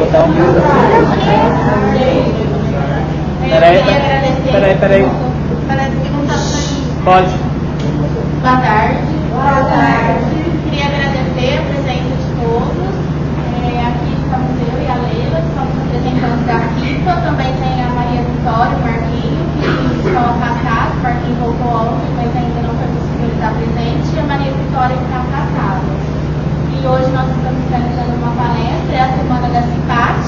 botar um vídeo. Peraí. Pode. Boa tarde. Boa tarde. Queria agradecer a presença de todos. Aqui estamos eu e a Leila, que somos representantes da CIPA. Também tem a Maria Vitória e o Marquinho, que estão afastados. O Marquinho voltou ontem, mas ainda não foi possível estar presente. E a Maria Vitória está afastada. E hoje nós estamos realizando uma palestra, é a semana da CIPAT.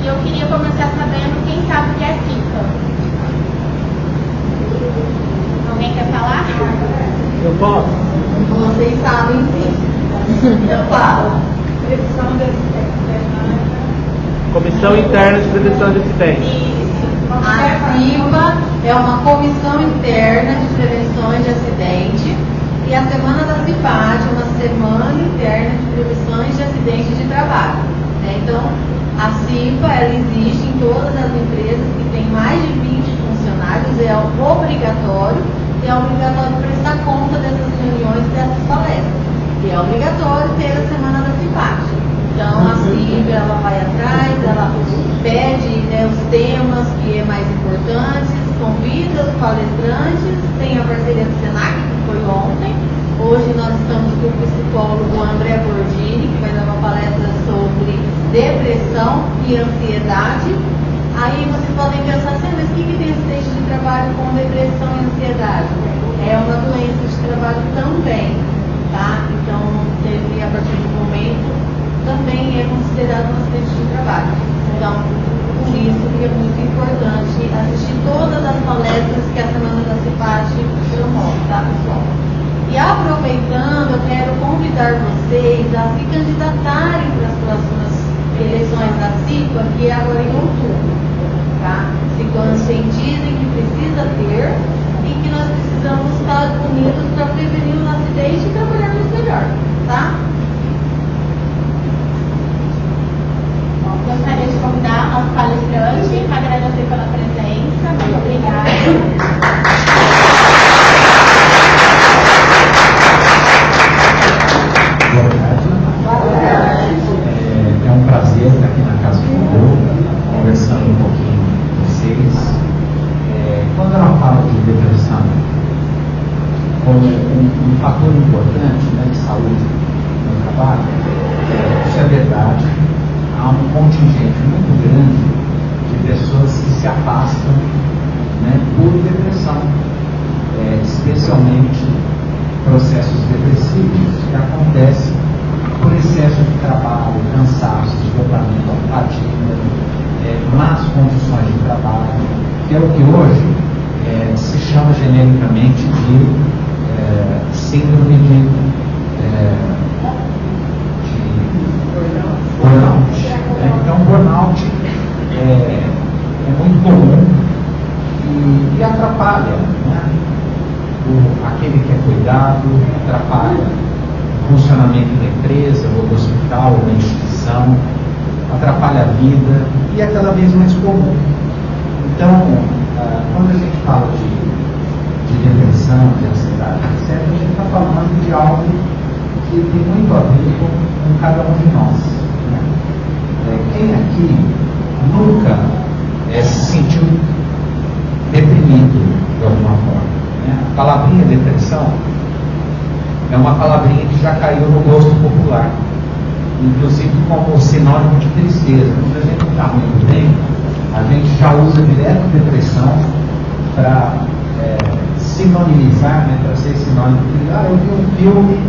E eu queria começar sabendo quem sabe o que é CIPA. Alguém quer falar? Eu posso? Vocês sabem sim. Eu falo. Comissão Interna de Prevenção de Acidentes. Isso. A CIPA é uma comissão interna de prevenções de acidente e a Semana da CIPAT é uma semana interna de prevenções de acidentes de trabalho. Então, a CIPA ela existe em todas as empresas que têm mais de 20 funcionários, é obrigatório, e é obrigatório prestar conta dessas reuniões, dessas palestras. E é obrigatório ter a Semana da CIPAT. Então, a CIPA ela vai atrás, ela pede os temas que é mais importantes, convida os palestrantes, tem a parceria do SENAC, que foi ontem. Hoje nós estamos com o psicólogo André Bordini, que vai dar uma palestra sobre depressão e ansiedade. Aí vocês podem pensar assim, mas o que tem acidente de trabalho com depressão e ansiedade? É uma doença de trabalho também, tá? Então, a partir do momento, também é considerado um acidente de trabalho. Então, por isso que é muito importante assistir todas as palestras que a Semana da CIPAT promove, tá, pessoal? E aproveitando, eu quero convidar vocês a se candidatarem para as próximas eleições da CIPA, que é agora em outubro, tá? Se conscientizem que precisa ter e que nós precisamos estar unidos para prevenir o acidente e trabalharmos melhor, tá? Gostaria de convidar nosso palestrante, agradecer pela presença, muito obrigada. É um prazer estar aqui na Casa do Povo, conversando um pouquinho com vocês. Quando ela fala de depressão como um fator importante, né, de saúde no trabalho, isso é verdade. Há um contingente muito grande de pessoas que se afastam, né, por depressão, especialmente processos depressivos que acontecem por excesso de trabalho, cansaço, esgotamento, fadiga, más condições de trabalho, que é o que hoje se chama genericamente de síndrome de burnout. Então, burnout é muito comum e atrapalha, né, aquele que é cuidado, atrapalha o funcionamento da empresa, ou do hospital, ou da instituição, atrapalha a vida e é cada vez mais comum. Então, quando a gente fala de depressão, de ansiedade, etc., a gente está falando de algo que tem muito a ver com cada um de nós. Né? Quem aqui nunca se sentiu deprimido de alguma forma? Né? A palavrinha depressão é uma palavrinha que já caiu no gosto popular, inclusive como sinônimo de tristeza. Quando a gente não está muito bem, a gente já usa direto depressão para sinonimizar, né, para ser sinônimo de eu vi um filme,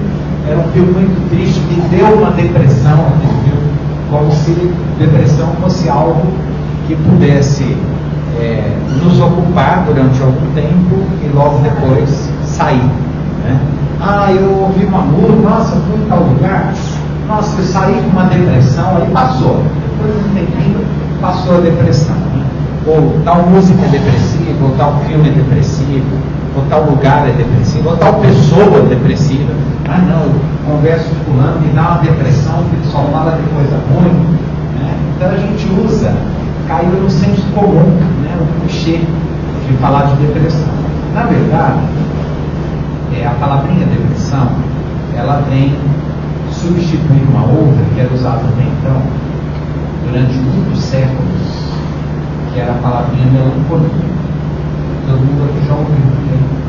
era um filme muito triste, me deu uma depressão, entendeu? Como se depressão fosse algo que pudesse nos ocupar durante algum tempo e logo depois sair, né? Eu ouvi uma música, nossa, fui em tal lugar, nossa, eu saí com uma depressão, aí passou, depois de um tempinho passou a depressão, né? Ou tal música é depressiva, ou tal filme é depressivo, ou tal lugar é depressivo, ou tal pessoa é depressiva. Não, eu converso com fulano, me dá uma depressão, porque ele só fala de coisa ruim, né? Então a gente usa, caiu no senso comum, né, o clichê de falar de depressão. Na verdade, a palavrinha depressão, ela vem substituir uma outra que era usada até então, palavrinha melancolia. Todo mundo aqui já ouviu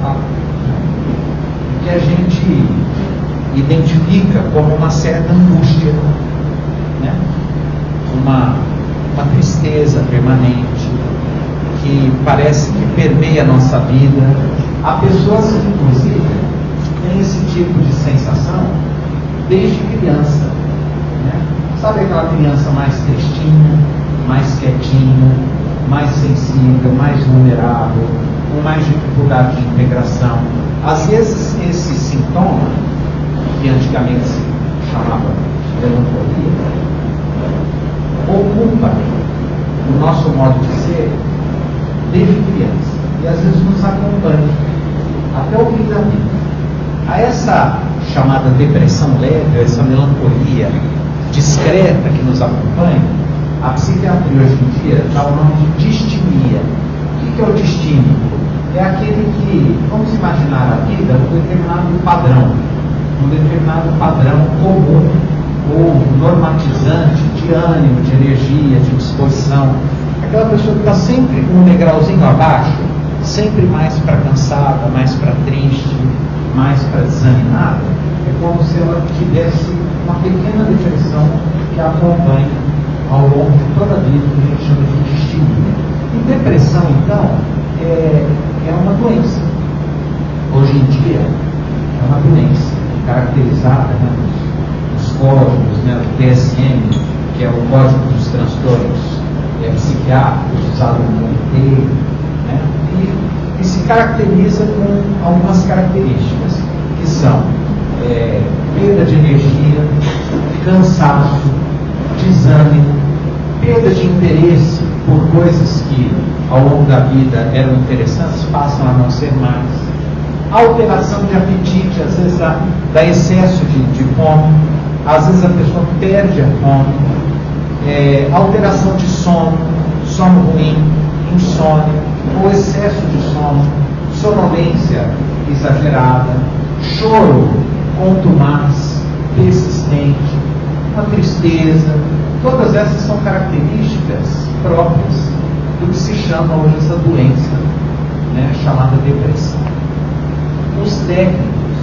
falar, né? Que a gente identifica como uma certa angústia, né? uma tristeza permanente que parece que permeia a nossa vida. Há pessoas que, inclusive, têm esse tipo de sensação desde criança, né? Sabe aquela criança mais tristinha, mais quietinha, mais sensível, mais vulnerável, com mais dificuldade de integração? Às vezes esse sintoma, que antigamente se chamava de melancolia, ocupa o nosso modo de ser desde criança e às vezes nos acompanha até o fim da vida. A essa chamada depressão leve, essa melancolia discreta que nos acompanha, a psiquiatria hoje em dia dá o nome de distimia. O que é o distímio? É aquele que, vamos imaginar a vida num determinado padrão comum ou normatizante de ânimo, de energia, de disposição. Aquela pessoa que está sempre um degrauzinho abaixo, sempre mais para cansada, mais para triste, mais para desanimada, é como se ela tivesse uma pequena depressão que a acompanha ao longo de toda a vida, que a gente chama de distimia. E depressão, então, é uma doença. Hoje em dia, é uma doença caracterizada, né, nos códigos, né, do DSM, que é o Código dos Transtornos Psiquiátricos, usado no mundo inteiro, né, e se caracteriza com algumas características, que são perda de energia, cansaço, desânimo, perda de interesse por coisas que ao longo da vida eram interessantes, passam a não ser mais, alteração de apetite, às vezes dá excesso de fome, às vezes a pessoa perde a fome, alteração de sono, sono ruim, insônia, ou excesso de sono, sonolência exagerada, choro contumaz, persistente, uma tristeza. Todas essas são características próprias do que se chama hoje essa doença, né, chamada depressão. Os técnicos,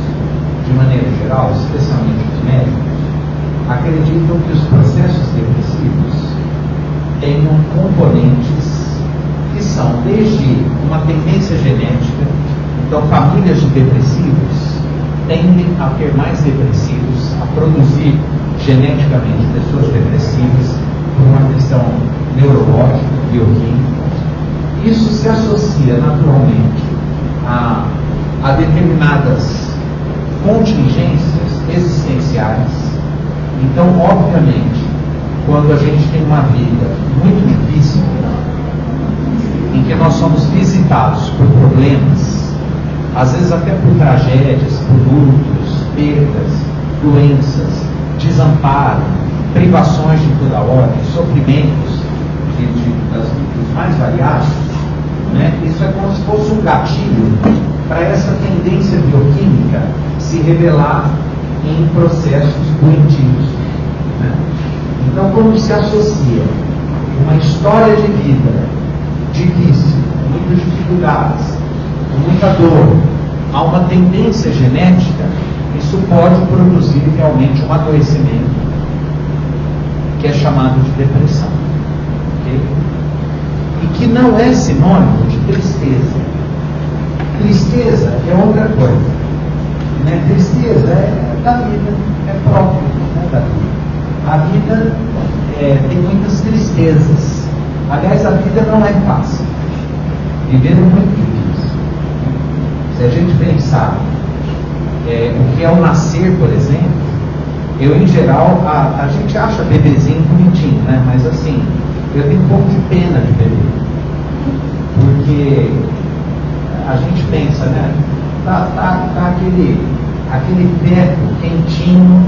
de maneira geral, especialmente os médicos, acreditam que os processos depressivos tenham componentes que são desde uma tendência genética. Então, famílias de depressivos tendem a ter mais depressivos, a produzir geneticamente pessoas depressivas por uma questão neurológica, bioquímica. Isso se associa naturalmente a determinadas contingências existenciais. Então, obviamente, quando a gente tem uma vida muito difícil, em que nós somos visitados por problemas, às vezes até por tragédias, por lutos, perdas, doenças, desamparo, privações de toda ordem, sofrimentos dos mais variados, né? Isso é como se fosse um gatilho para essa tendência bioquímica se revelar em processos doentios, né? Então, quando se associa uma história de vida difícil, com muitas dificuldades, com muita dor, a uma tendência genética, isso pode produzir realmente um adoecimento que é chamado de depressão, okay? E que não é sinônimo de tristeza. Tristeza é outra coisa, né? Tristeza é da vida, é próprio, né, da vida. A vida tem muitas tristezas. Aliás, a vida não é fácil. Viver é muito difícil. Se a gente pensar o que é o nascer, por exemplo, em geral, a gente acha bebezinho bonitinho, né? Mas assim, eu tenho um pouco de pena de bebê. Porque a gente pensa, né? Tá aquele teto quentinho,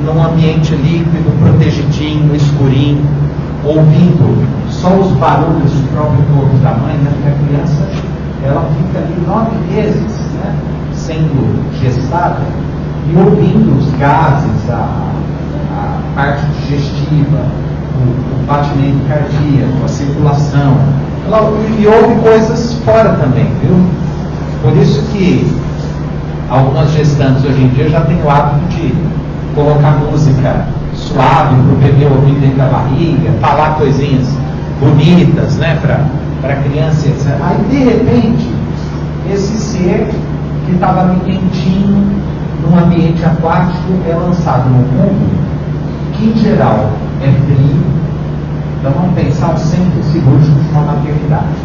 num ambiente líquido, protegidinho, escurinho, ouvindo só os barulhos do próprio corpo da mãe, né? Porque a criança, ela fica ali 9 meses, né? Sendo gestada e ouvindo os gases, a parte digestiva, o batimento cardíaco, a circulação, E houve coisas fora também, viu? Por isso que algumas gestantes hoje em dia já têm o hábito de colocar música suave para o bebê ouvir dentro da barriga, falar coisinhas bonitas, né, para a criança, etc. Aí, de repente, esse ser que estava ali quentinho, num ambiente aquático, é lançado no mundo, que em geral é frio. Então vamos pensar o centro cirúrgico de uma maternidade.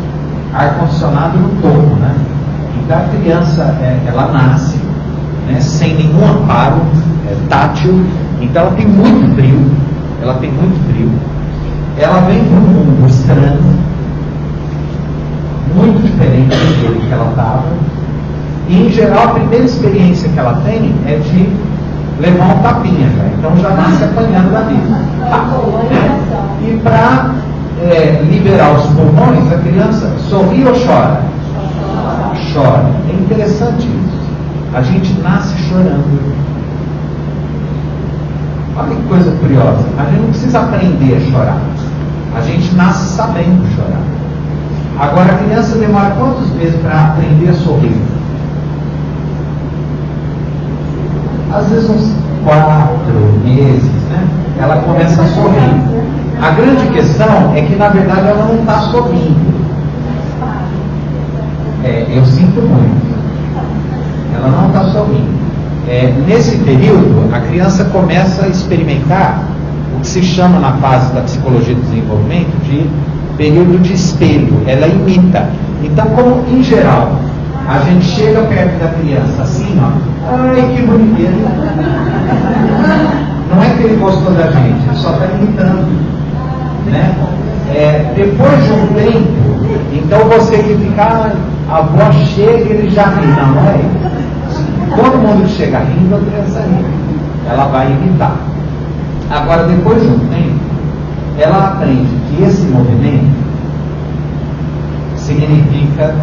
Ar-condicionado no topo, né? Então a criança, ela nasce, né, sem nenhum amparo tátil, então ela tem muito frio, ela vem para um mundo estranho, muito diferente do que ela estava, e em geral a primeira experiência que ela tem é de levar um tapinha, já. Então já nasce apanhando da vida. Né? E para liberar os pulmões, a criança sorri ou chora? Chora. É interessante isso. A gente nasce chorando. Olha que coisa curiosa. A gente não precisa aprender a chorar. A gente nasce sabendo chorar. Agora a criança demora quantos meses para aprender a sorrir? Às vezes uns 4 meses, né? Ela começa a sorrir. A grande questão é que na verdade ela não está sorrindo. Eu sinto muito. Ela não está sorrindo. Nesse período, a criança começa a experimentar o que se chama na fase da psicologia do desenvolvimento de período de espelho. Ela imita. Então, como em geral a gente chega perto da criança assim, ó, ai que bonitinho. Não é que ele gostou da gente, ele só está imitando, né? Depois de um tempo, então você que fica, a avó chega e ele já ri, não é isso. Todo mundo que chega rindo, a criança ri. Ela vai imitar. Agora, depois de um tempo, ela aprende que esse movimento significa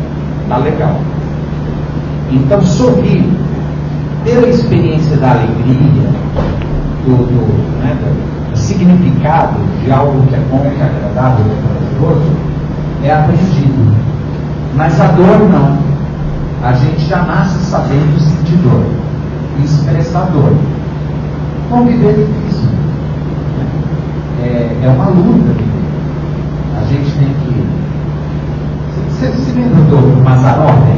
tá legal. Então, sorrir, ter a experiência da alegria, do significado de algo que é bom, que é agradável, que é prazeroso, é aprendido. Mas a dor não. A gente já nasce sabendo sentir dor e expressar dor. Conviver é difícil. É uma luta. A gente tem que. Você se lembra do Mazzaropi?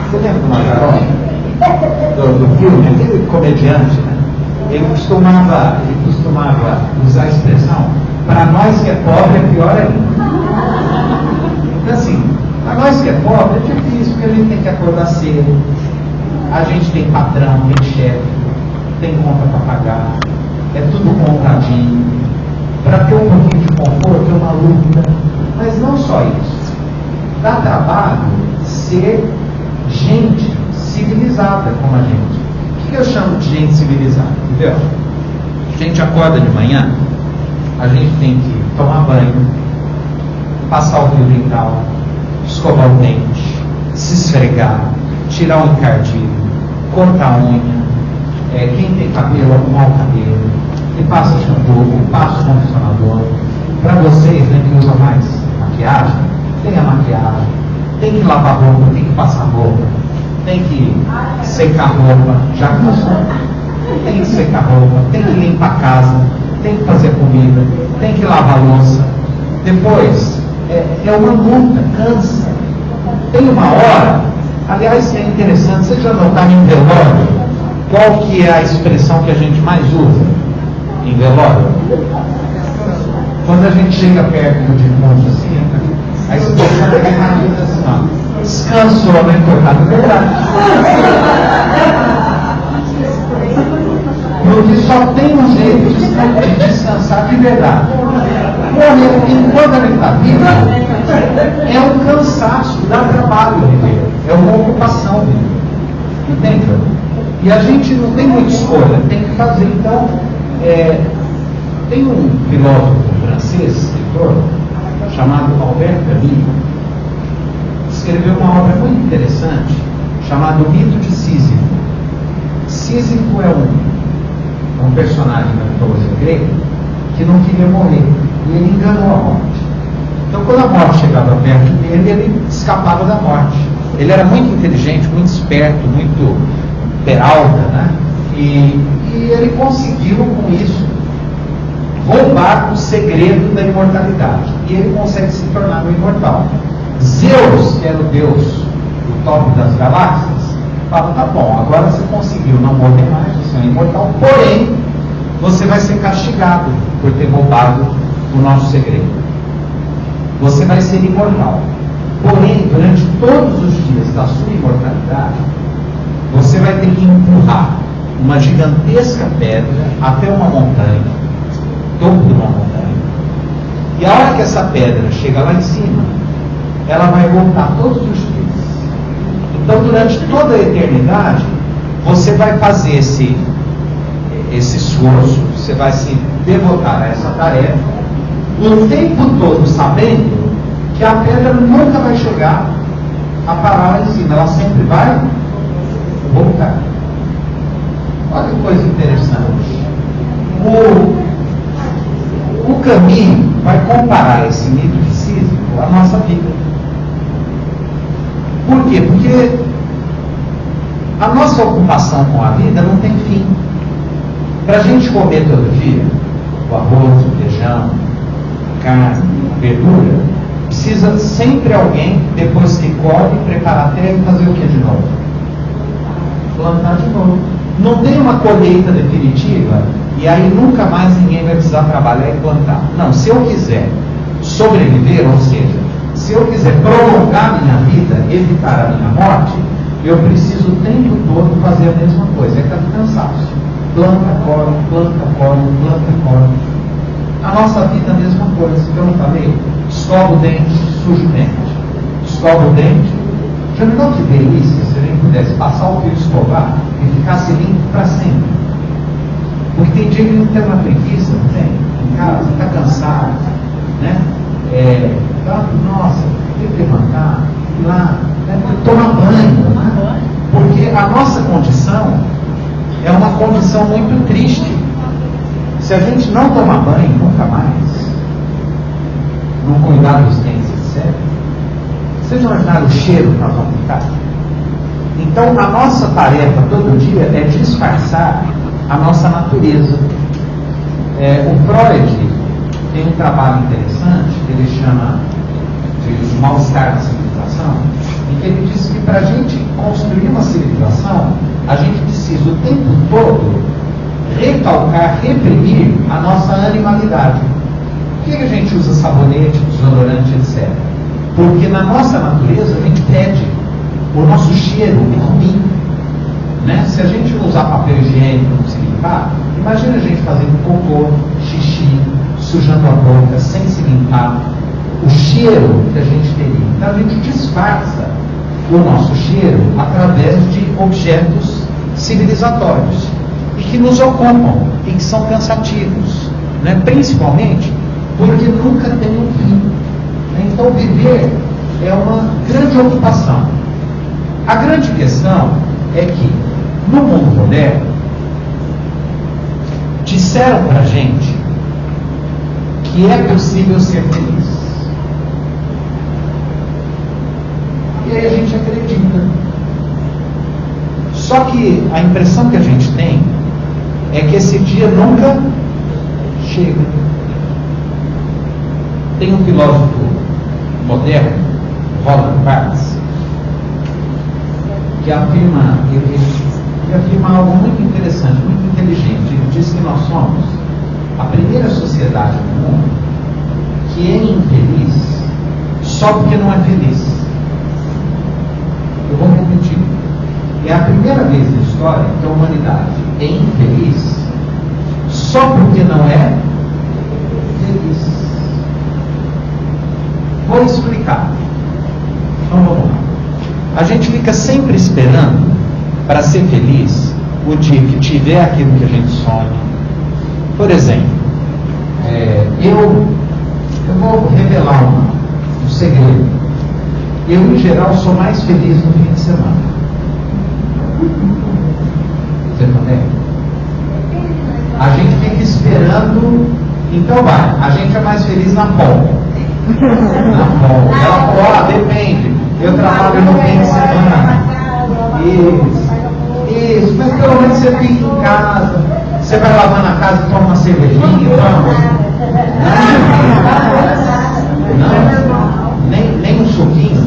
Você lembra do Mazzaropi? Do filme? Aquele comediante, né? Ele costumava usar a expressão: para nós que é pobre é pior ainda. Então, assim, para nós que é pobre é difícil, porque a gente tem que acordar cedo, a gente tem patrão, tem chefe, tem conta para pagar, é tudo contadinho. Para ter um pouquinho de conforto é uma luta, mas não só isso. Dá trabalho ser gente civilizada como a gente. O que eu chamo de gente civilizada? Entendeu? A gente acorda de manhã, a gente tem que tomar banho, passar o fio dental, escovar o dente, se esfregar, tirar o encardilho, cortar a unha, quem tem cabelo, arrumar o cabelo, que passa shampoo, que passa o condicionador. Para vocês, né, que usam mais maquiagem, tem a maquiagem, tem que lavar roupa, tem que passar roupa, tem que secar roupa, já começou. Tem que secar roupa, tem que limpar a casa, tem que fazer comida, tem que lavar a louça. Depois, é uma luta, cansa. Tem uma hora, aliás, é interessante, vocês já notaram em velório, qual que é a expressão que a gente mais usa em velório? Quando a gente chega perto do defunto assim, a expressão é mais assim, ó, descansou, né, coitado? É verdade. Porque só tem um jeito de descansar de verdade. Morrer, porque enquanto ele está vivo, é um cansaço, dá trabalho viver, é uma ocupação viver. Entende? E a gente não tem muita escolha, tem que fazer. Então, tem um filósofo francês, escritor, chamado Albert Camus, escreveu uma obra muito interessante, chamada O Mito de Sísifo. Sísifo é um personagem da mitologia grega que não queria morrer, e ele enganou a morte. Então, quando a morte chegava perto dele, ele escapava da morte. Ele era muito inteligente, muito esperto, muito peralta, né? E ele conseguiu, com isso, roubar o segredo da imortalidade. E ele consegue se tornar um imortal. Zeus, que era o deus do topo das galáxias, fala: tá bom, agora você conseguiu não morrer mais, você é imortal, porém, você vai ser castigado por ter roubado o nosso segredo. Você vai ser imortal. Porém, durante todos os dias da sua imortalidade, você vai ter que empurrar uma gigantesca pedra até uma montanha, topo de uma montanha, e a hora que essa pedra chega lá em cima, ela vai voltar todos os dias. Então, durante toda a eternidade, você vai fazer esse esforço, você vai se devotar a essa tarefa, o tempo todo sabendo que a pedra nunca vai chegar a parar lá em cima, ela sempre vai voltar. Olha que coisa interessante. O caminho vai comparar esse mito de Sísifo à nossa vida. Por quê? Porque a nossa ocupação com a vida não tem fim. Para a gente comer todo dia, o arroz, o feijão, a carne, a verdura, precisa sempre alguém, depois que colhe, preparar a terra e fazer o que de novo? Plantar de novo. Não tem uma colheita definitiva e aí nunca mais ninguém vai precisar trabalhar e plantar. Não, se eu quiser sobreviver, ou seja, se eu quiser prolongar a minha vida, evitar a minha morte, eu preciso o tempo todo fazer a mesma coisa. É cansaço. Planta, colhe, planta, colhe, planta, colhe. A nossa vida é a mesma coisa. Eu não falei? Escova o dente, suja o dente. Escova o dente. Já não que delícia se a gente pudesse passar o fio escovar e ficasse limpo para sempre. Porque tem dia que não tem uma preguiça, não tem? Em casa, está cansado, né? Nossa, tem que levantar, ir lá, né? Tomar banho, né? Porque a nossa condição é uma condição muito triste. Se a gente não tomar banho nunca mais, não cuidar dos dentes, etc., vocês imaginaram o cheiro que nós vamos ficar? Então, a nossa tarefa todo dia é disfarçar a nossa natureza. O Freud tem um trabalho interessante que ele chama de Os Mal-Estar da Civilização, em que ele diz que para a gente construir uma civilização, a gente precisa o tempo todo recalcar, reprimir a nossa animalidade. Por que a gente usa sabonete, desodorante, etc.? Porque na nossa natureza a gente pede. O nosso cheiro é ruim, né? Se a gente não usar papel higiênico, não se limpar, imagina a gente fazendo cocô, xixi, sujando a boca, sem se limpar. O cheiro que a gente teria. Então a gente disfarça o nosso cheiro através de objetos civilizatórios e que nos ocupam e que são cansativos, né? Principalmente porque nunca tem um fim. Então viver é uma grande ocupação. A grande questão é que no mundo moderno disseram para a gente que é possível ser feliz. E aí a gente acredita. Só que a impressão que a gente tem é que esse dia nunca chega. Tem um filósofo moderno, Roland Barthes, que afirma, ele afirma algo muito interessante, muito inteligente. Ele diz que nós somos a primeira sociedade do mundo que é infeliz só porque não é feliz. Eu vou repetir. É a primeira vez na história que a humanidade é infeliz só porque não é feliz. Vou explicar. Então vamos lá. A gente fica sempre esperando para ser feliz o dia que tiver aquilo que a gente sonha. Por exemplo, eu vou revelar um segredo. Eu, em geral, sou mais feliz no fim de semana. Você também? A gente fica esperando. Então vai, a gente é mais feliz na folga. Na folga. Ela falou, depende. Eu trabalho no fim de semana. Isso, mas pelo menos você fica em casa. Você vai lavar na casa e toma uma cervejinha, Não, nem um suquinho.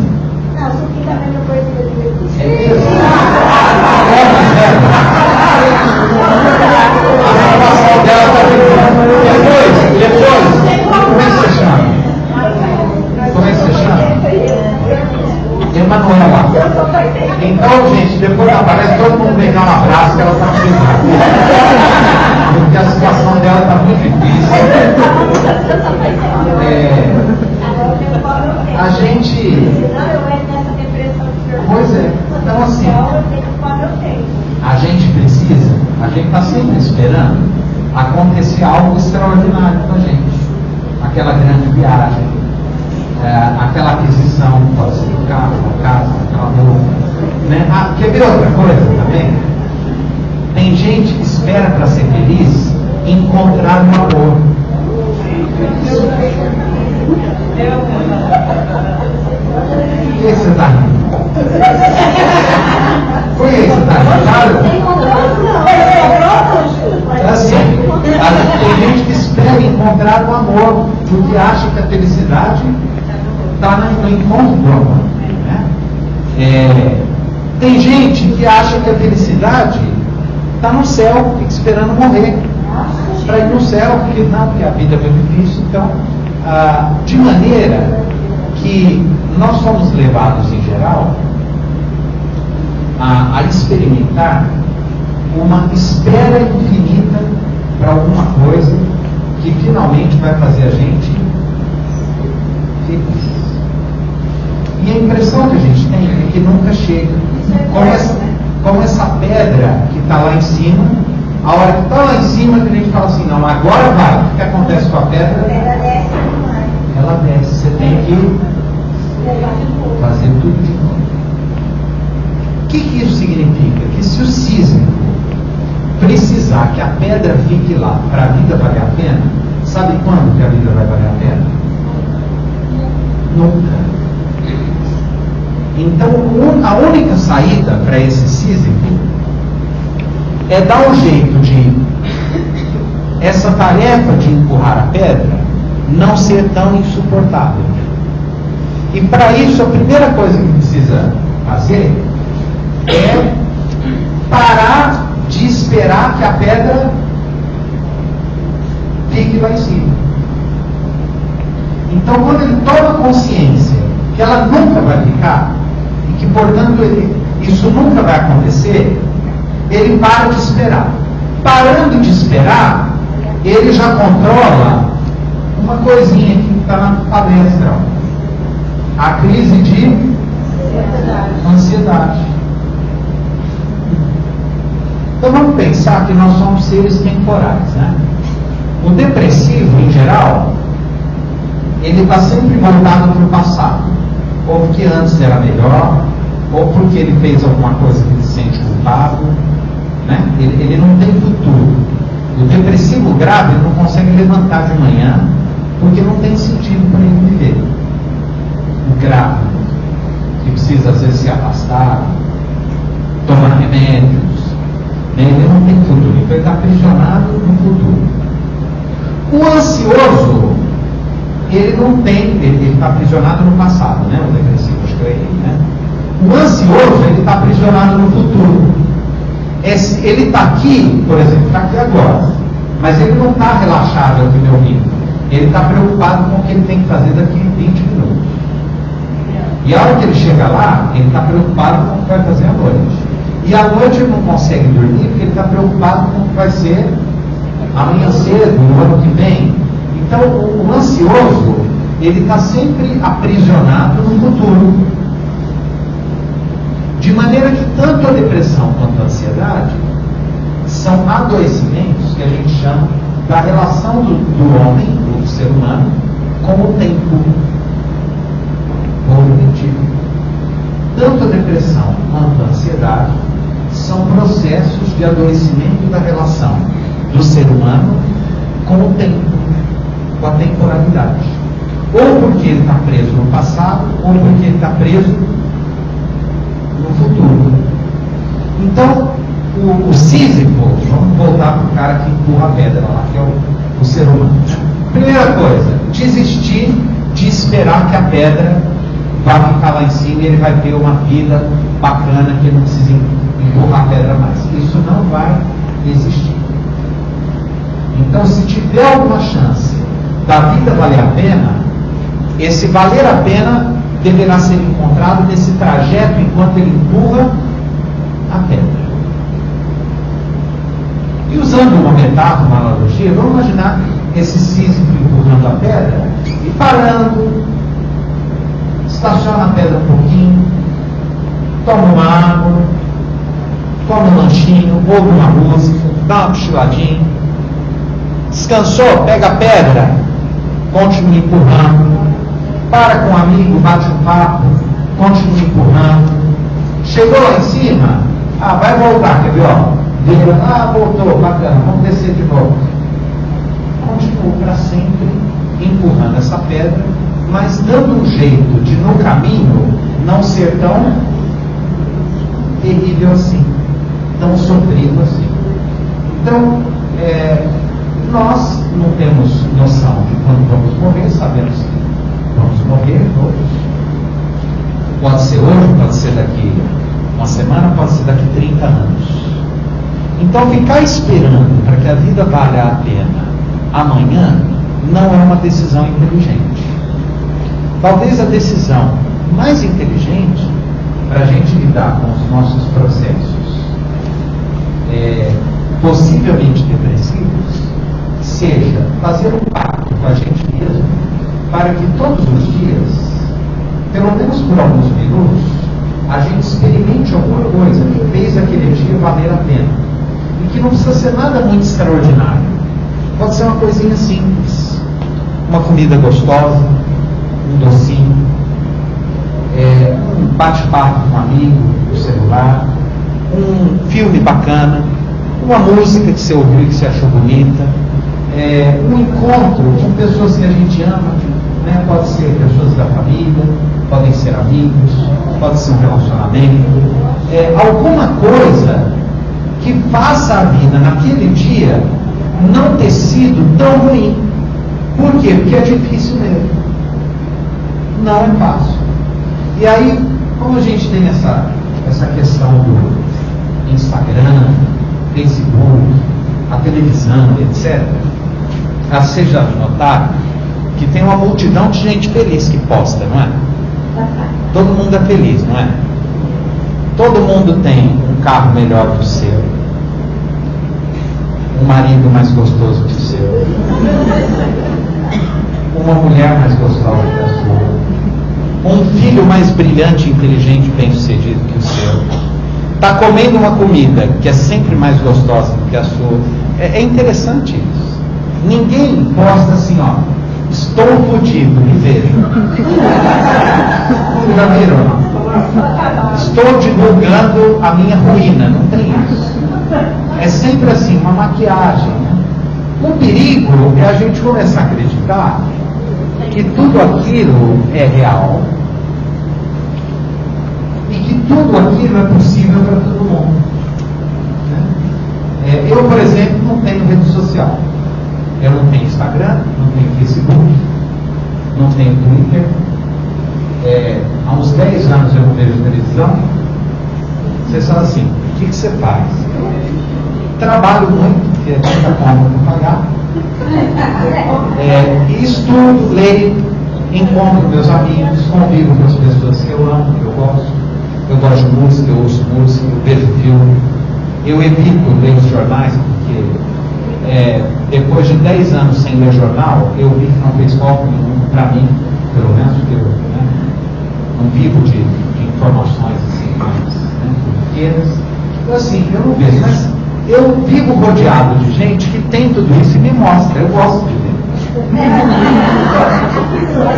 Não, o suquinho também não pode ser. É isso? A aprovação dela está vindo. Depois, como é que você chama? Como é que você chama? Emanuela. Então, gente, depois aparece todo mundo vem dar um abraço que ela está precisando. Porque a situação dela está muito difícil. A gente. Pois é. Então, assim, a gente precisa, a gente está sempre esperando acontecer algo extraordinário para a gente. Aquela grande viagem, aquela aquisição, pode ser do carro, da casa, aquela roupa. Né? Quer ver outra coisa também? Tem gente que espera para ser feliz encontrar um amor. Por que você está rindo? Por que você está rindo? Assim, tem gente que espera encontrar o amor, porque acha que a felicidade está no encontro do amor. Né? Tem gente que acha que a felicidade está no céu, fica esperando morrer para ir no céu, porque não, porque a vida é muito difícil. Então, de maneira que nós somos levados, em geral, a experimentar uma espera infinita para alguma coisa que finalmente vai fazer a gente feliz. E a impressão que a gente tem é que nunca chega. Como essa pedra que está lá em cima, a hora que está lá em cima, que a gente fala assim, não, agora vai. O que acontece com a pedra? Ela desce. Você tem que fazer tudo de novo. O que isso significa? Que se o sísmico precisar que a pedra fique lá para a vida valer a pena, sabe quando que a vida vai valer a pena? Nunca. Então, a única saída para esse sísmico é dar um jeito de essa tarefa de empurrar a pedra não ser tão insuportável. E para isso, a primeira coisa que precisa fazer é parar de esperar que a pedra fique lá em cima. Então, quando ele toma consciência que ela nunca vai ficar, e que, portanto, isso nunca vai acontecer, ele para de esperar. Parando de esperar, ele já controla uma coisinha que está na palestra. A crise de ansiedade. Então vamos pensar que nós somos seres temporais, né? O depressivo, em geral, ele está sempre voltado para o passado. Ou porque antes era melhor, ou porque ele fez alguma coisa que ele se sente culpado, né? Ele não tem futuro. O depressivo grave não consegue levantar de manhã, porque não tem sentido para ele viver. O grave, que precisa às vezes se afastar, tomar remédios, né? Ele não tem futuro, então ele está aprisionado no futuro. O ansioso, ele não tem, ele está aprisionado no passado, né? O depressivo, acho que é ele, né? O ansioso, ele está aprisionado no futuro. Ele está aqui, por exemplo, está aqui agora, mas ele não está relaxado aqui meu ritmo. Ele está preocupado com o que ele tem que fazer daqui a 20 minutos. E a hora que ele chega lá, ele está preocupado com o que vai fazer à noite. E à noite ele não consegue dormir porque ele está preocupado com o que vai ser amanhã cedo, no ano que vem. Então, o ansioso, ele está sempre aprisionado no futuro. De maneira que tanto a depressão quanto a ansiedade são adoecimentos que a gente chama da relação do homem, do ser humano, com o tempo cognitivo. Tanto a depressão quanto a ansiedade são processos de adoecimento da relação do ser humano com o tempo, com a temporalidade. ou porque ele está preso no passado, ou porque ele está preso no futuro. Então, o Sísifo, vamos voltar para o cara que empurra a pedra lá, que é o ser humano. Primeira coisa, desistir de esperar que a pedra vai ficar lá em cima e ele vai ter uma vida bacana que ele não precisa empurrar a pedra mais. Isso não vai existir. Então, se tiver alguma chance da vida valer a pena, esse valer a pena deverá ser encontrado nesse trajeto enquanto ele empurra a pedra. E usando uma metáfora, uma analogia, vamos imaginar esse Sísifo empurrando a pedra e parando, estaciona a pedra um pouquinho, toma uma água, come um lanchinho, ouve uma música, dá uma cochiladinha, descansou, pega a pedra, continua empurrando, para com um amigo, bate um papo, continua empurrando, chegou lá em cima, vai voltar, quer ver, vira, voltou, bacana, vamos descer de novo. Continuou para sempre empurrando essa pedra, mas dando um jeito de no caminho não ser tão terrível assim, tão sofrido assim. Então, nós não temos noção de quando vamos morrer, sabemos que vamos morrer todos. Pode ser hoje, pode ser daqui uma semana, pode ser daqui 30 anos. Então, ficar esperando para que a vida valha a pena amanhã não é uma decisão inteligente. Talvez a decisão mais inteligente para a gente lidar com os nossos processos possivelmente depressivos seja fazer um pacto com a gente mesmo para que todos os dias, pelo menos por alguns minutos, a gente experimente alguma coisa que fez aquele dia valer a pena. E que não precisa ser nada muito extraordinário. Pode ser uma coisinha simples. Uma comida gostosa, um docinho, um bate-papo com um amigo no celular, um filme bacana, uma música que você ouviu e que você achou bonita, um encontro com pessoas que a gente ama, né? Pode ser pessoas da família, podem ser amigos, pode ser um relacionamento, alguma coisa que faça a vida naquele dia não ter sido tão ruim. Por quê? Porque é difícil mesmo. Não é fácil. E aí, como a gente tem essa questão do Instagram, Facebook, a televisão, etc., vocês já notaram que tem uma multidão de gente feliz que posta, não é? Todo mundo é feliz, não é? Todo mundo tem um carro melhor que o seu, um marido mais gostoso que o seu, uma mulher mais gostosa que a sua, um filho mais brilhante, inteligente, bem-sucedido que o seu, está comendo uma comida que é sempre mais gostosa do que a sua. É interessante isso. Ninguém posta assim, estou fodido, me veja. Já viram, não? Estou divulgando a minha ruína, não tem isso. É sempre assim, uma maquiagem. Né? O perigo é a gente começar a acreditar que tudo aquilo é real e que tudo aquilo é possível para todo mundo. Né? Eu, por exemplo, não tenho rede social. Eu não tenho Instagram, não tenho Facebook, não tenho Twitter. Há uns 10 anos eu não vejo televisão. Vocês falam assim, o que você faz? Trabalho muito, porque é muita conta para pagar. Estudo, leio, encontro meus amigos, convivo com as pessoas que eu amo, que eu gosto. Eu gosto de música, eu ouço música, eu vejo filme. Eu evito ler os jornais, porque depois de 10 anos sem ler jornal, eu vi que não fez falta nenhuma para mim, pelo menos, porque eu não vivo de informações assim, mais pequenas. Então, assim, eu não vejo, mas eu vivo rodeado de gente que tem tudo isso e me mostra. Eu gosto de ver.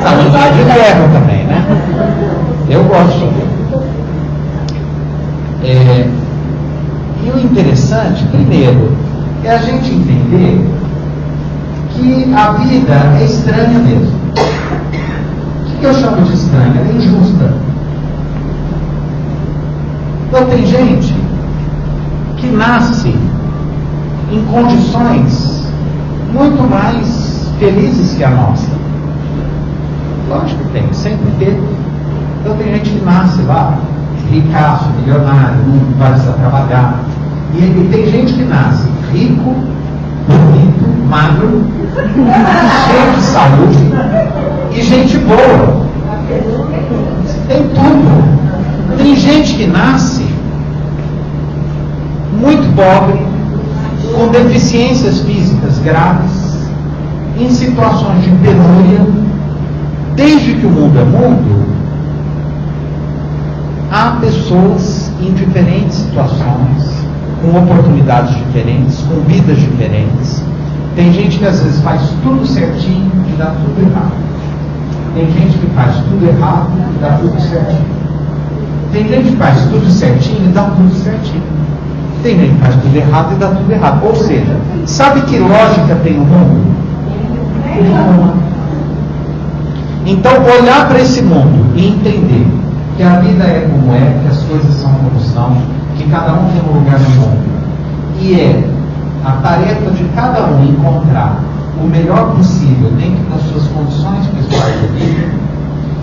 A minha de guerra também, né? Eu gosto de ver. E o interessante, primeiro, é a gente entender que a vida é estranha mesmo. que eu chamo de estranha? Ela é injusta. Então tem gente que nasce em condições muito mais felizes que a nossa. Lógico que tem, sempre teve. Então tem gente que nasce lá, ricaço, milionário, não vai precisar trabalhar. E tem gente que nasce rico, bonito, magro, cheio de saúde e gente boa. Tem tudo. Tem gente que nasce muito pobre, com deficiências físicas graves, em situações de penúria. Desde que o mundo é mundo, há pessoas em diferentes situações, com oportunidades diferentes, com vidas diferentes. Tem gente que às vezes faz tudo certinho e dá tudo errado. Tem gente que faz tudo errado e dá tudo certinho. Tem gente que faz tudo certinho e dá tudo certinho. Tem gente que faz tudo errado e dá tudo errado. Ou seja, sabe que lógica tem o mundo? Nenhuma. Então, olhar para esse mundo e entender que a vida é como é, que as coisas são como são, que cada um tem um lugar no mundo, e é a tarefa de cada um encontrar o melhor possível dentro das suas condições pessoais de vida,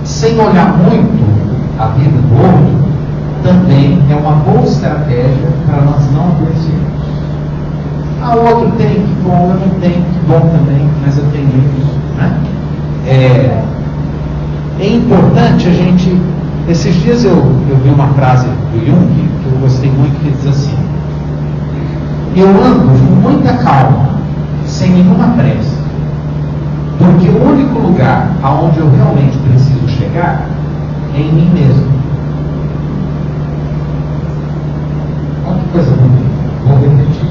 sem olhar muito a vida do outro, também é uma boa estratégia para nós não adoecermos. Ah, o outro tem, que bom, eu não tenho, que bom também, mas eu tenho isso, né? É importante a gente... Esses dias eu vi uma frase do Jung, que eu gostei muito, que diz assim: eu ando com muita calma, sem nenhuma pressa, porque o único lugar aonde eu realmente preciso chegar é em mim mesmo. Olha que coisa bonita. Vou repetir.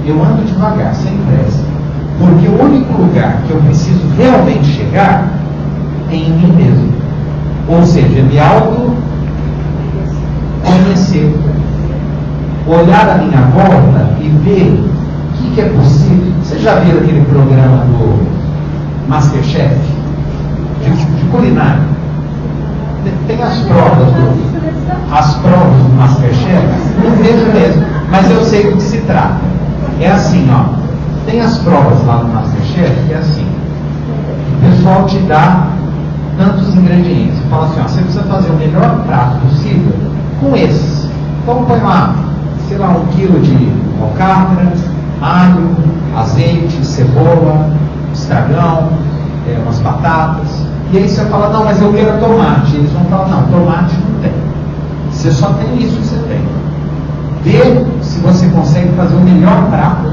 Eu ando devagar, sem pressa, porque o único lugar que eu preciso realmente chegar é em mim mesmo. Ou seja, me auto-conhecer, olhar a minha volta e ver o que é possível. Você já viu aquele programa do Masterchef? De culinária? Tem as provas do Masterchef? Não vejo mesmo, mas eu sei do que se trata. É assim, ó. Tem as provas lá no Masterchef, que é assim. O pessoal te dá tantos ingredientes. Você fala assim, ó, você precisa fazer o melhor prato possível com esses. Então põe lá, sei lá, 1 quilo de alcatra, alho, azeite, cebola, estragão, umas batatas. E aí você fala, não, mas eu quero tomate. E eles vão falar, não, tomate não tem. Você só tem isso que você tem. Vê se você consegue fazer o melhor prato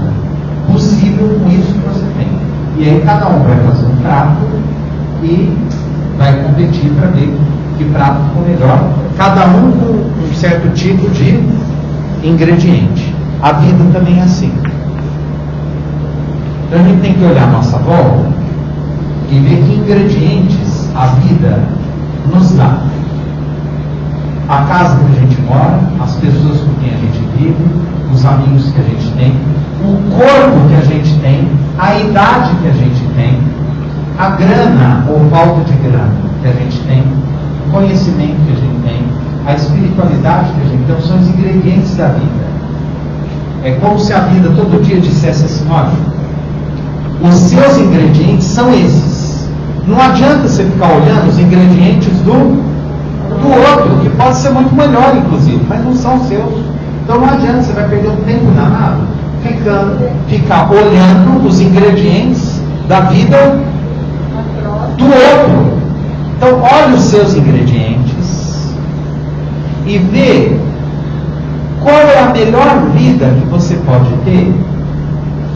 possível com isso que você tem. E aí cada um vai fazer um prato e vai competir para ver que prato ficou melhor, cada um com um certo tipo de ingrediente. A vida também é assim. Então a gente tem que olhar a nossa volta e ver que ingredientes a vida nos dá. A casa que a gente mora, as pessoas com quem a gente vive, os amigos que a gente tem, o corpo que a gente tem, a idade que a gente tem, a grana ou falta de grana que a gente tem, o conhecimento que a gente tem, a espiritualidade que a gente tem, são os ingredientes da vida. É como se a vida todo dia dissesse assim, olha, os seus ingredientes são esses. Não adianta você ficar olhando os ingredientes do outro, que pode ser muito melhor inclusive, mas não são seus. Então não adianta, você vai perder um tempo danado ficar olhando os ingredientes da vida do outro. Então olhe os seus ingredientes e vê qual é a melhor vida que você pode ter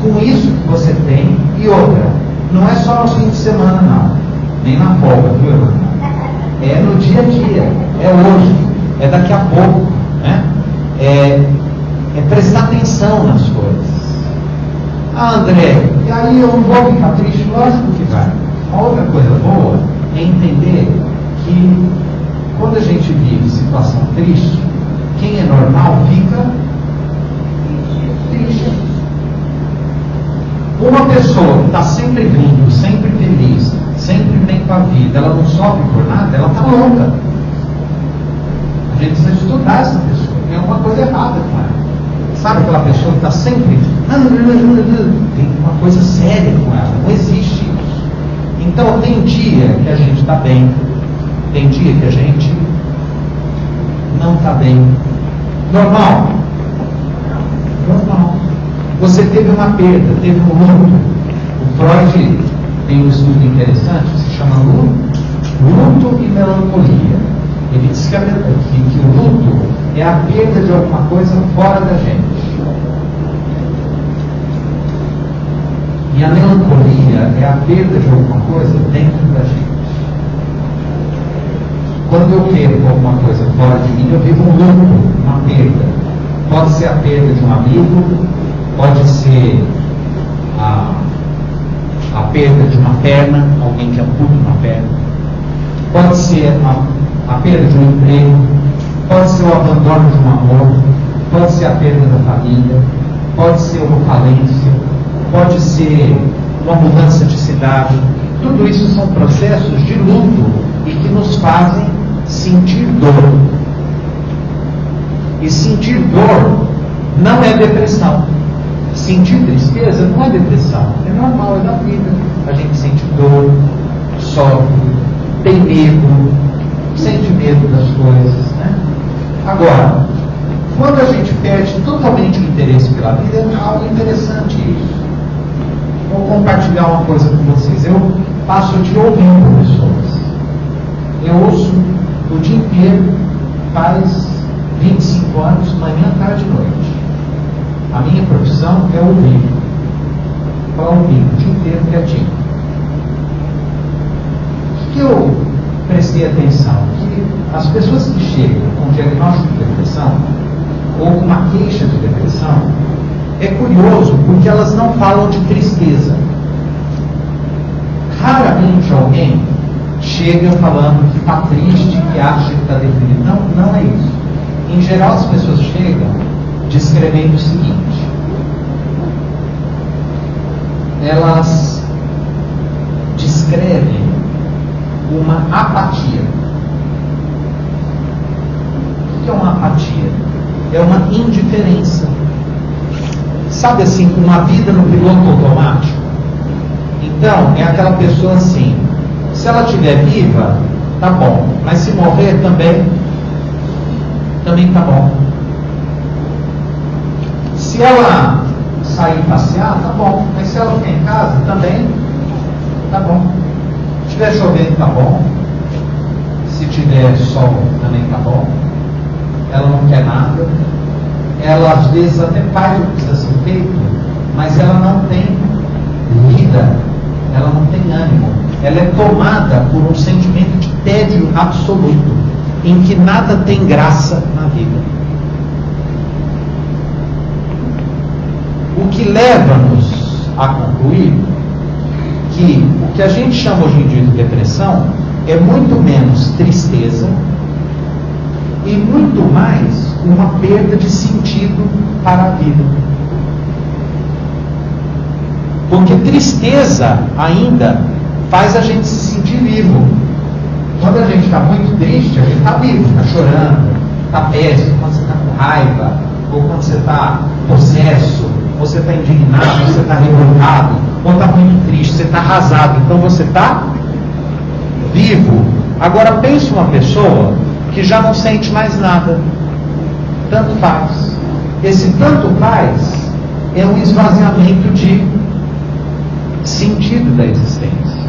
com isso que você tem. E outra, não é só no fim de semana não, nem na folga, viu, irmão? É no dia a dia, é hoje, é daqui a pouco, né? É prestar atenção nas coisas. Ah, André, e aí eu não vou ficar triste? Lógico que vai. Uma outra coisa boa é entender que quando a gente vive situação triste, quem é normal fica triste. Uma pessoa que está sempre rindo, sempre feliz, sempre bem com a vida, ela não sofre por louca. A gente precisa estudar essa pessoa. Tem alguma coisa errada com ela. Sabe aquela pessoa que está sempre... Tem uma coisa séria com ela. Não existe isso. Então tem dia que a gente está bem. Tem dia que a gente não está bem. Normal. Normal. Você teve uma perda, teve um luto. O Freud tem um estudo interessante que se chama luto e melancolia. Ele diz que o luto é a perda de alguma coisa fora da gente. E a melancolia é a perda de alguma coisa dentro da gente. Quando eu perco alguma coisa fora de mim, eu vivo um luto, uma perda. Pode ser a perda de um amigo, pode ser a perda de uma perna, alguém que amputa uma perna, pode ser a perda de um emprego, pode ser o abandono de um amor, pode ser a perda da família, pode ser uma falência, pode ser uma mudança de cidade. Tudo isso são processos de luto e que nos fazem sentir dor. E sentir dor não é depressão. Sentir tristeza não é depressão, é normal, é da vida. A gente sente dor, sofre, tem medo, sente medo das coisas, né? Agora, quando a gente perde totalmente o interesse pela vida, é algo interessante isso. Vou compartilhar uma coisa com vocês. Eu passo o dia ouvindo pessoas. Eu ouço o dia inteiro, faz 25 anos, manhã, tarde e noite. A minha profissão é ouvir. Para ouvir o dia inteiro quietinho. O que eu prestei atenção? Que as pessoas que chegam com diagnóstico de depressão, ou com uma queixa de depressão, é curioso porque elas não falam de tristeza. Raramente alguém chega falando que está triste, que acha que está deprimido. Não, não é isso. Em geral, as pessoas chegam descrevendo o seguinte: elas descrevem uma apatia. O que é uma apatia? É uma indiferença. Sabe assim, uma vida no piloto automático? Então, é aquela pessoa assim, se ela estiver viva, tá bom, mas se morrer também tá bom. Se ela sair passear, tá bom, mas se ela ficar em casa, também tá bom. Se estiver chovendo, tá bom. Se tiver sol, também tá bom. Ela não quer nada. Ela às vezes até faz o que precisa ser feito, mas ela não tem vida, ela não tem ânimo. Ela é tomada por um sentimento de tédio absoluto, em que nada tem graça na vida. O que leva-nos a concluir que o que a gente chama hoje em dia de depressão é muito menos tristeza e muito mais uma perda de sentido para a vida. Porque tristeza ainda faz a gente se sentir vivo. Quando a gente está muito triste, a gente está vivo, está chorando, está péssimo. Quando você está com raiva, ou quando você está possesso, você está indignado, você está revoltado, ou está muito triste, você está arrasado. Então você está vivo. Agora pense uma pessoa que já não sente mais nada. Tanto faz. Esse tanto faz é um esvaziamento de sentido da existência.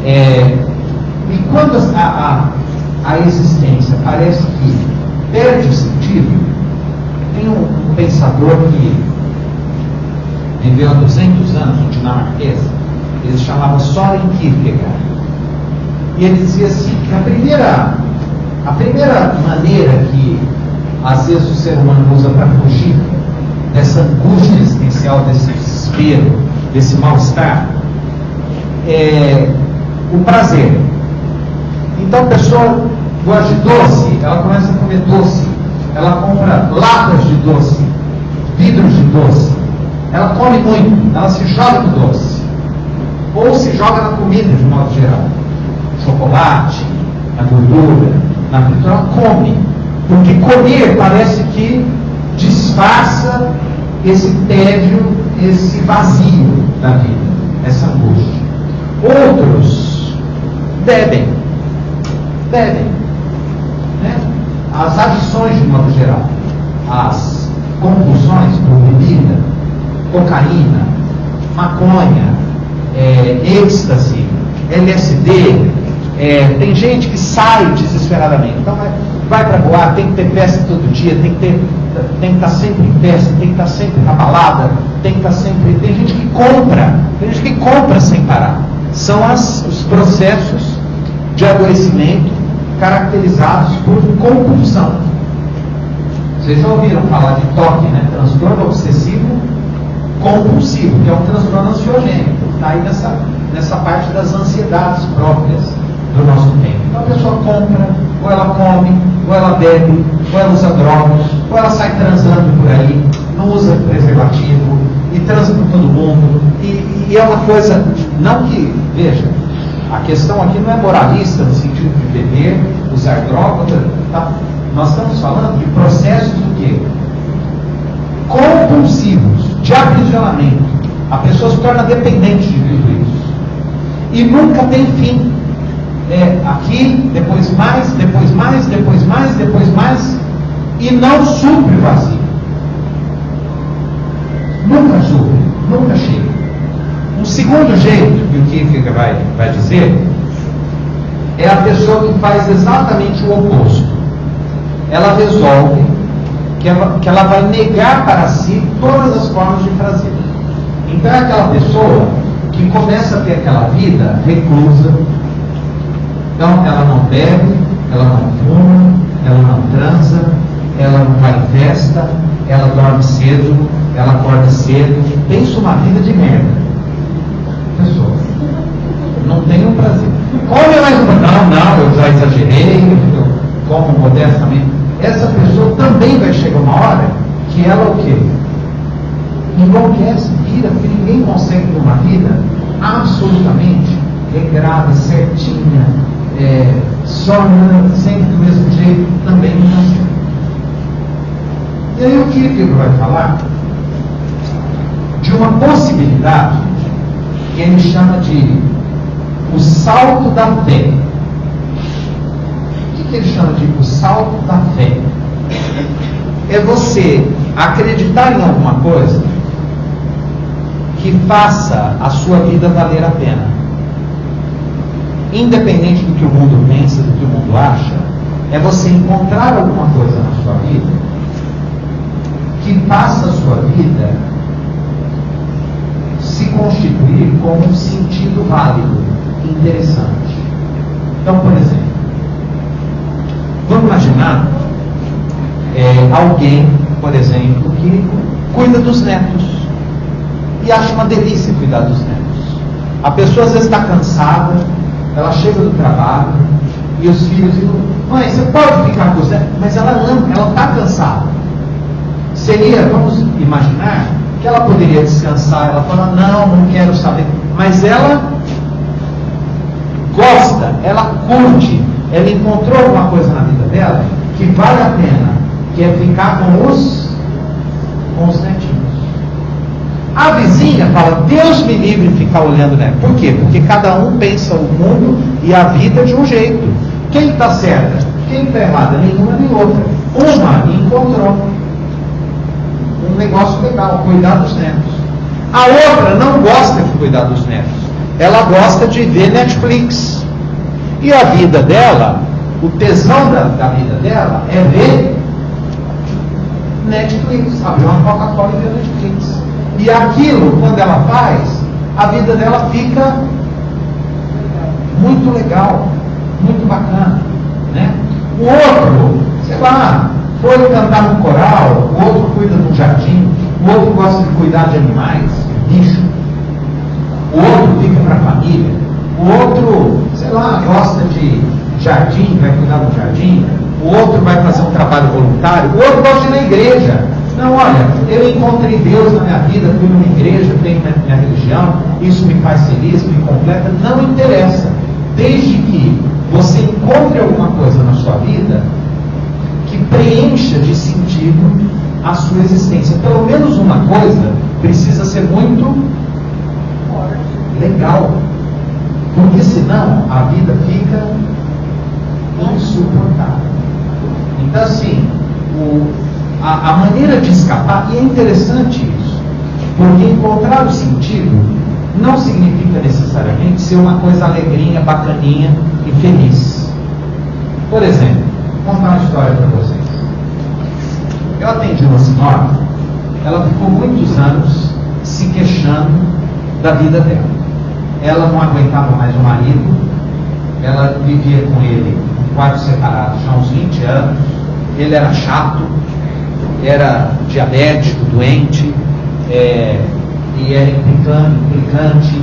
E quando a existência parece que perde o sentido, tem um pensador que viveu há 200 anos, um dinamarquês, ele se chamava Søren Kierkegaard. E ele dizia assim, que a primeira maneira que às vezes o ser humano usa para fugir dessa angústia existencial, desse desespero, desse mal-estar, é o prazer. Então a pessoa gosta de doce, ela começa a comer doce, ela compra latas de doce, vidros de doce, ela come muito, ela se joga no doce, ou se joga na comida de modo geral. chocolate, na gordura, na fritura, ela come. Porque comer parece que disfarça esse tédio, esse vazio da vida, essa angústia. Outros bebem, né? As adições de modo geral, as compulsões por bebida, cocaína, maconha, êxtase, LSD, tem gente que sai desesperadamente, então vai para boate, tem que ter festa todo dia, tem que estar sempre em festa, tem que estar sempre na balada, tem gente que compra sem parar. São os processos de adoecimento caracterizados por compulsão. Vocês já ouviram falar de TOC, né? Transtorno obsessivo compulsivo, que é um transtorno ansiogênico, está aí nessa parte das ansiedades próprias do nosso tempo. Então a pessoa compra, ou ela come, ou ela bebe, ou ela usa drogas, ou ela sai transando por aí, não usa preservativo, e transa com todo mundo, e é uma coisa, não que, veja, a questão aqui não é moralista no sentido de beber, usar drogas, tá? Nós estamos falando de processos do quê? Compulsivos, de aprisionamento. A pessoa se torna dependente de tudo isso. E nunca tem fim. Aqui, depois mais, depois mais, depois mais, depois mais, e não supre o vazio. Nunca supre, nunca chega. Um segundo jeito que o Kierkegaard vai dizer é a pessoa que faz exatamente o oposto. Ela resolve que ela vai negar para si todas as formas de prazer. Então é aquela pessoa que começa a ter aquela vida reclusa. Então ela não bebe, ela não fuma, ela não transa, ela não vai em festa, ela dorme cedo, ela acorda cedo. Pensa uma vida de merda. Pessoa, não tem um prazer. Come mais um pouco. Não, eu já exagerei, eu como modestamente. Essa pessoa também vai chegar uma hora que ela o quê? Enlouquece, vira, porque ninguém consegue ter uma vida absolutamente regrada, certinha, só sempre do mesmo jeito, também não consegue. E aí o que vai falar de uma possibilidade que ele chama de o salto da fé. O que ele chama de o salto da fé? É você acreditar em alguma coisa que faça a sua vida valer a pena. Independente do que o mundo pensa, do que o mundo acha, é você encontrar alguma coisa na sua vida que faça a sua vida se constituir como um sentido válido, interessante. Então, por exemplo, vamos imaginar alguém, por exemplo, que cuida dos netos e acha uma delícia cuidar dos netos. A pessoa às vezes está cansada, ela chega do trabalho e os filhos dizem: mãe, você pode ficar com os netos? Mas ela ama, ela está cansada. Vamos imaginar que ela poderia descansar, ela fala: não quero saber, mas ela gosta, ela curte, ela encontrou alguma coisa na vida dela que vale a pena, que é ficar com os netinhos. A vizinha fala: Deus me livre de ficar olhando, né? Por quê? Porque cada um pensa o mundo e a vida de um jeito. Quem está certa? Quem está errada? Nenhuma nem outra. Uma encontrou um negócio legal, cuidar dos netos. A outra não gosta de cuidar dos netos. Ela gosta de ver Netflix. E a vida dela, o tesão da vida dela é ver Netflix. Abrir uma Coca-Cola e ver Netflix. E aquilo, quando ela faz, a vida dela fica muito legal, muito bacana, né? O outro, sei lá, foi cantar no coral, o outro cuida de um jardim, o outro gosta de cuidar de animais, de bicho, o outro fica para a família, o outro, sei lá, gosta de jardim, vai cuidar do jardim, o outro vai fazer um trabalho voluntário, o outro gosta de ir na igreja. Não, olha, eu encontrei Deus na minha vida, fui numa igreja, tenho minha religião, isso me faz feliz, me completa. Não interessa. desde que você encontre alguma coisa na sua vida que preencha de sentido a sua existência. Pelo menos uma coisa precisa ser muito legal, porque senão a vida fica insuportável. Então, assim, a maneira de escapar, e é interessante isso, porque encontrar o sentido não significa necessariamente ser uma coisa alegrinha, bacaninha e feliz. Por exemplo, vou contar uma história para vocês. Eu atendi uma senhora, ela ficou muitos anos se queixando da vida dela. Ela não aguentava mais o marido, ela vivia com ele em quarto separado já há uns 20 anos, ele era chato, era diabético, doente, e era implicante,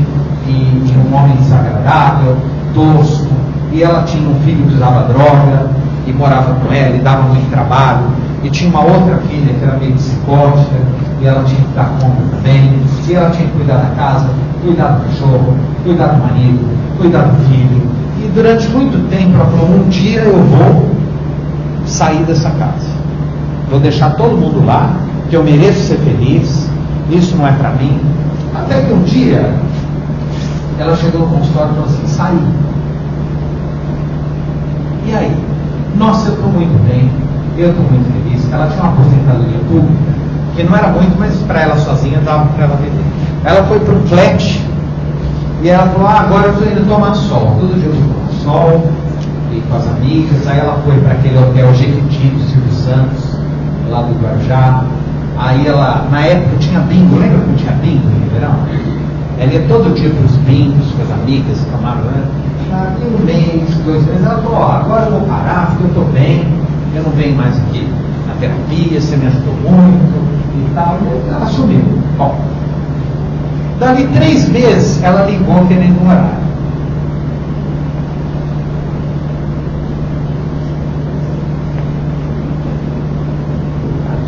e um homem desagradável, tosco, e ela tinha um filho que usava droga, e morava com ela, e dava muito trabalho, e tinha uma outra filha que era meio psicótica, e ela tinha que dar conta também, e ela tinha que cuidar da casa, cuidar do cachorro, cuidar do marido, cuidar do filho, e durante muito tempo ela falou, um dia eu vou sair dessa casa, vou deixar todo mundo lá, que eu mereço ser feliz, isso não é para mim. Até que um dia ela chegou no consultório e falou assim, saí. E aí? Nossa, eu estou muito bem, eu estou muito feliz. Ela tinha uma aposentadoria pública, que não era muito, mas para ela sozinha dava para ela viver. Ela foi para um flat e ela falou, agora eu estou indo tomar sol. Todo dia eu vou tomar sol, e com as amigas. Aí ela foi para aquele hotel Jequiti do Silvio Santos, lá do Guarujá. Aí ela, na época tinha bingo, lembra que tinha bingo no verão? Ela ia todo dia para os bingos com as amigas, tomavam, né? Aí um mês, 2 meses, ela falou, agora eu vou parar, porque eu estou bem, eu não venho mais aqui na terapia, você me ajudou muito e tal. E ela sumiu. Bom, dali 3 meses ela ligou querendo um horário.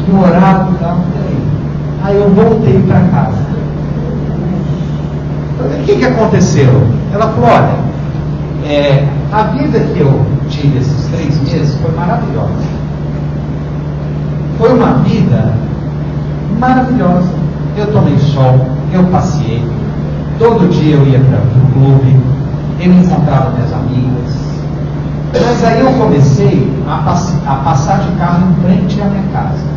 No horário, não, aí eu voltei para casa. O que aconteceu? Ela falou, olha, a vida que eu tive esses 3 meses foi maravilhosa. Foi uma vida maravilhosa. Eu tomei sol, eu passei, todo dia eu ia para o clube, eu encontrava minhas amigas. Mas aí eu comecei a passar de carro em frente à minha casa.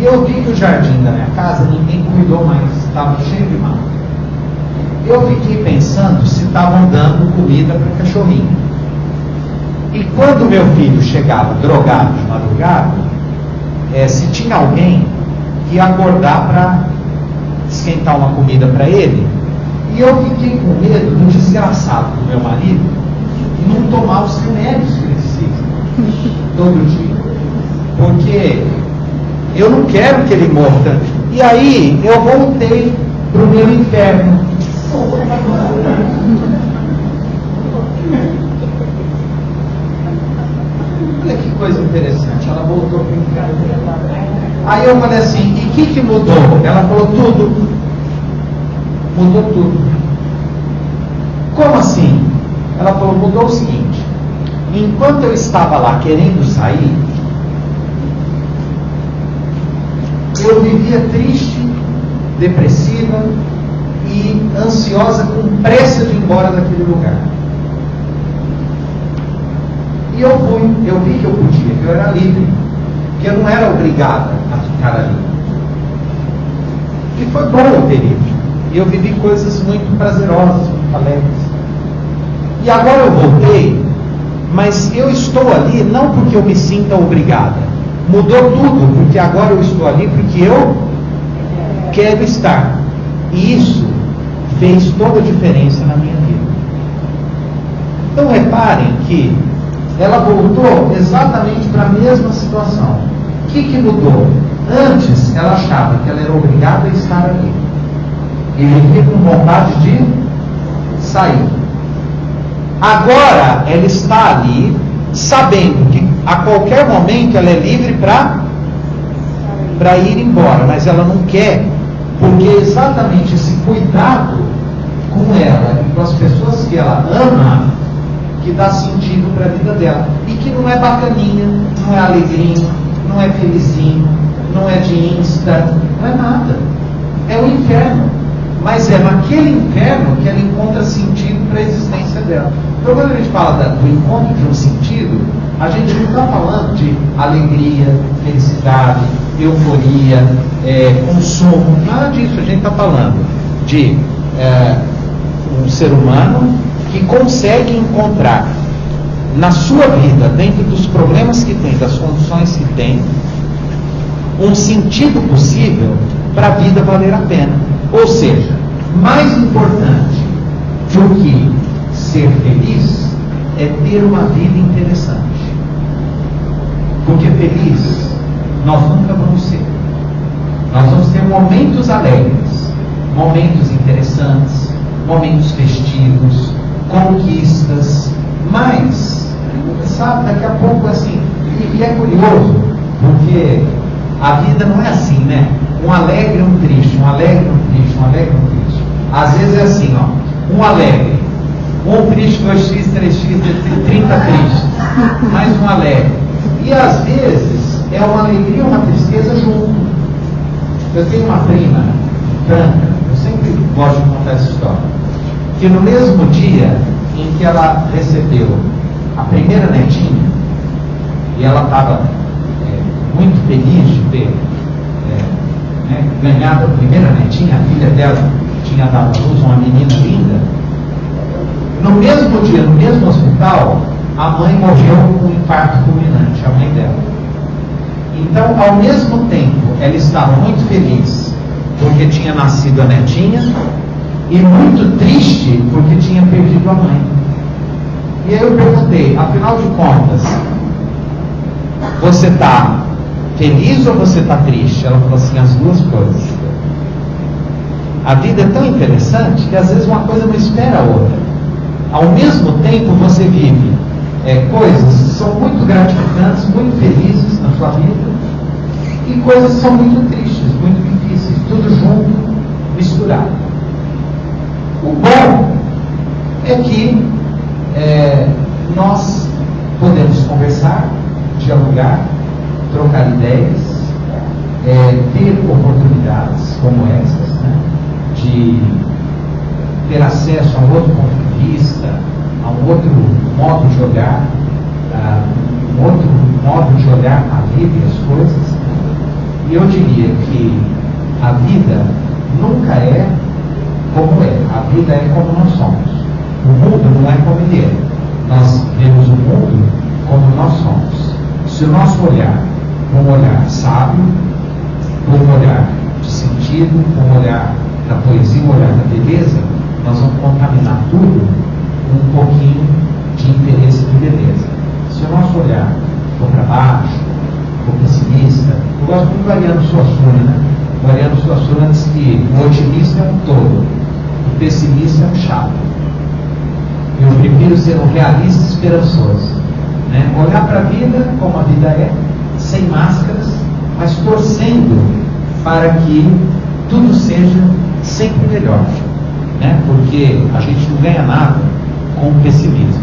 E eu vi que o jardim da minha casa ninguém cuidou mais, estava cheio de mato. Eu fiquei pensando se estavam dando comida para cachorrinho. E quando meu filho chegava drogado de madrugada, se tinha alguém que ia acordar para esquentar uma comida para ele, e eu fiquei com medo do desgraçado do meu marido não tomar os remédios que ele precisa todo dia. Porque eu não quero que ele morra. E aí eu voltei para o meu inferno. Olha que coisa interessante. Ela voltou para o inferno. Aí eu falei assim, e o que mudou? Ela falou, tudo. Mudou tudo. Como assim? Ela falou, mudou o seguinte. Enquanto eu estava lá querendo sair, eu vivia triste, depressiva e ansiosa, com pressa de ir embora daquele lugar. E eu vi que eu podia, que eu era livre, que eu não era obrigada a ficar ali. E foi bom eu ter ido. E eu vivi coisas muito prazerosas, muito alegres. E agora eu voltei, mas eu estou ali não porque eu me sinta obrigada. Mudou tudo, porque agora eu estou ali porque eu quero estar. E isso fez toda a diferença na minha vida. Então reparem que ela voltou exatamente para a mesma situação. O que mudou? Antes ela achava que ela era obrigada a estar ali. E vivia com vontade de sair. Agora ela está ali, sabendo que a qualquer momento ela é livre para ir embora, mas ela não quer, porque exatamente esse cuidado com ela e com as pessoas que ela ama que dá sentido para a vida dela. E que não é bacaninha, não é alegrinho, não é felizinho, não é de Insta, não é nada. É o inferno. Mas é naquele inferno que ela encontra sentido para a existência dela. Então, quando a gente fala do encontro de um sentido, a gente não está falando de alegria, felicidade, euforia, consumo, nada disso. A gente está falando de um ser humano que consegue encontrar na sua vida, dentro dos problemas que tem, das condições que tem, um sentido possível para a vida valer a pena. Ou seja, mais importante do que ser feliz é ter uma vida interessante. Porque feliz nós nunca vamos ser. Nós vamos ter momentos alegres, momentos interessantes, momentos festivos, conquistas, mas, sabe, daqui a pouco assim, e é curioso, porque a vida não é assim, né? Um alegre, um triste, um alegre, um triste, um alegre, um triste. Às vezes é assim, ó, um alegre, um triste, 2x, 3x, 30 tristes, mais um alegre. E às vezes é uma alegria e uma tristeza junto. Eu tenho uma prima, Franca, eu sempre gosto de contar essa história, que no mesmo dia em que ela recebeu a primeira netinha, e ela estava muito feliz de ter ganhado a primeira netinha, a filha dela tinha dado à luz uma menina linda, no mesmo dia, no mesmo hospital, a mãe morreu com um infarto fulminante, a mãe dela. Então, ao mesmo tempo, ela estava muito feliz porque tinha nascido a netinha e muito triste porque tinha perdido a mãe. E aí eu perguntei, afinal de contas, você está feliz ou você está triste? Ela falou assim, as duas coisas. A vida é tão interessante que às vezes uma coisa não espera a outra. Ao mesmo tempo você vive coisas que são muito gratificantes, muito felizes na sua vida, e coisas que são muito tristes, muito difíceis, tudo junto, misturado. O bom é que nós podemos conversar, dialogar, trocar ideias, ter oportunidades como essas, né, de ter acesso a um outro ponto de vista, a um outro modo de olhar, um outro modo de olhar a vida e as coisas. Né? E eu diria que a vida nunca é como é, a vida é como nós somos. O mundo não é como ele é. Nós vemos o mundo como nós somos. Se o nosso olhar for um olhar sábio, for um olhar de sentido, for um olhar da poesia, um olhar da beleza, nós vamos contaminar tudo com um pouquinho de interesse de beleza. Se o nosso olhar for para baixo, for pessimista, eu gosto muito do Ariano Suassuna, né? O Ariano Suassuna diz que o otimista é um tolo, o pessimista é um chato. Eu prefiro ser um realista esperançoso, né? Olhar para a vida como a vida é, sem máscaras, mas torcendo para que tudo seja sempre melhor, né? Porque a gente não ganha nada com o pessimismo.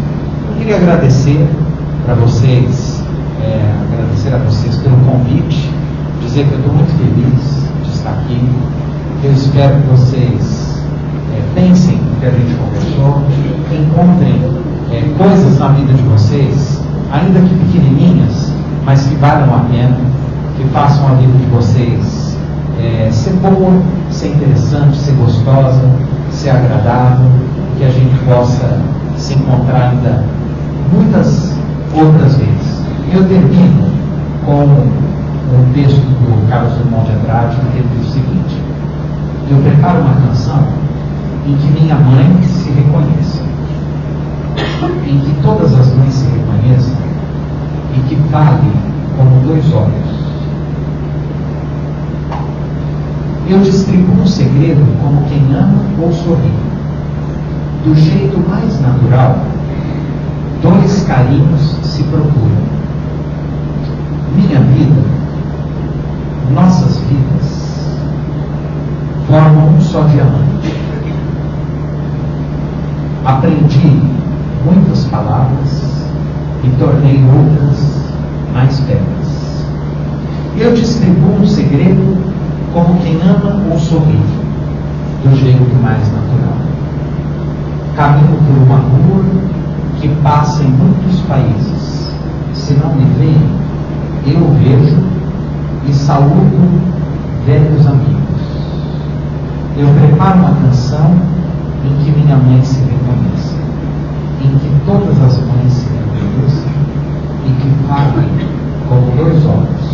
Eu queria agradecer para vocês, agradecer a vocês pelo convite, dizer que eu estou muito feliz de estar aqui. Eu espero que vocês pensem no que a gente conversou, que encontrem coisas na vida de vocês, ainda que pequenininhas, mas que valham a pena, que façam a vida de vocês ser boa, ser interessante, ser gostosa, ser agradável, que a gente possa se encontrar ainda muitas outras vezes. Eu termino com um texto do Carlos Drummond de Andrade, que ele diz o seguinte: eu preparo uma canção em que minha mãe se reconheça, em que todas as mães se reconheçam e que fale como dois olhos. Eu distribuo um segredo como quem ama ou sorri. Do jeito mais natural, dois carinhos se procuram. Minha vida, nossas vidas, formam um só diamante. aprendi muitas palavras e tornei outras mais belas. Eu distribuo um segredo como quem ama ou sorri, do jeito mais natural. Caminho por uma rua que passa em muitos países. Se não me veem, eu vejo e saúdo velhos amigos. Eu preparo uma canção em que minha mãe se reconheça, em que todas as mães se reconheçam e que falem como dois olhos.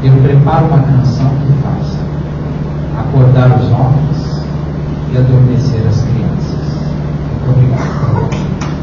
Eu preparo uma canção que faça acordar os homens e adormecer as crianças. Muito obrigado.